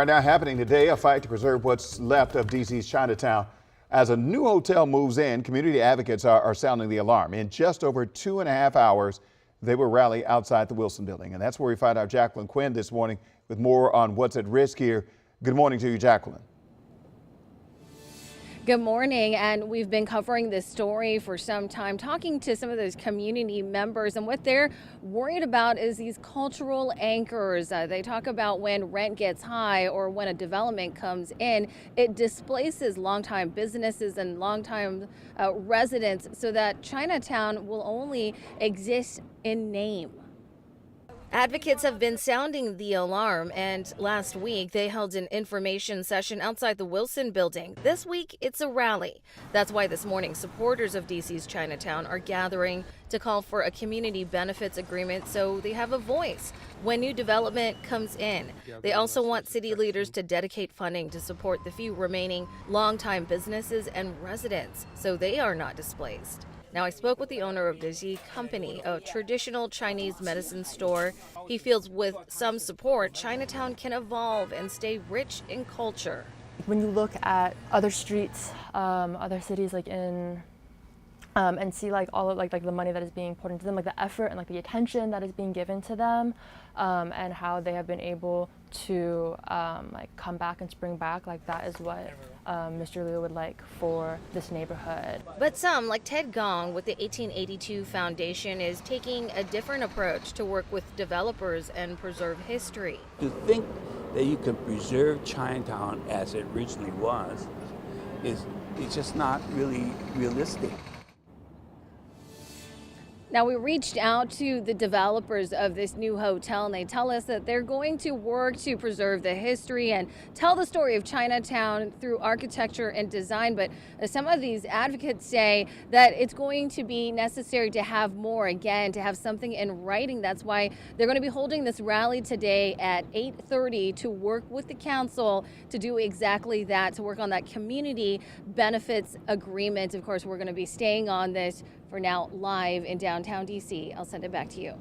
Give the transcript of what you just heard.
Right now happening today, a fight to preserve what's left of D.C.'s Chinatown. As a new hotel moves in, community advocates are sounding the alarm. In just over 2.5 hours, they will rally outside the Wilson Building. And that's where we find our Jacqueline Quinn this morning with more on what's at risk here. Good morning to you, Jacqueline. Good morning, and we've been covering this story for some time, talking to some of those community members, and what they're worried about is these cultural anchors. They talk about when rent gets high or when a development comes in, it displaces longtime businesses and longtime residents, so that Chinatown will only exist in name. Advocates have been sounding the alarm, and last week they held an information session outside the Wilson Building. This week it's a rally. That's why this morning supporters of DC's Chinatown are gathering to call for a community benefits agreement so they have a voice when new development comes in. They also want city leaders to dedicate funding to support the few remaining longtime businesses and residents so they are not displaced. Now, I spoke with the owner of the Z Company, a traditional Chinese medicine store. He feels with some support, Chinatown can evolve and stay rich in culture. When you look at other streets, other cities like and see like all of like the money that is being poured into them, like the effort and like the attention that is being given to them, and how they have been able to like come back and spring back, like that is what Mr. Liu would like for this neighborhood. But some, like Ted Gong with the 1882 Foundation, is taking a different approach to work with developers and preserve history. To think that you can preserve Chinatown as it originally was is just not really realistic. Now, we reached out to the developers of this new hotel, and they tell us that they're going to work to preserve the history and tell the story of Chinatown through architecture and design. But some of these advocates say that it's going to be necessary to have more, again, to have something in writing. That's why they're going to be holding this rally today at 8:30 to work with the council to do exactly that, to work on that community benefits agreement. Of course, we're going to be staying on this for now live in downtown DC. I'll send it back to you.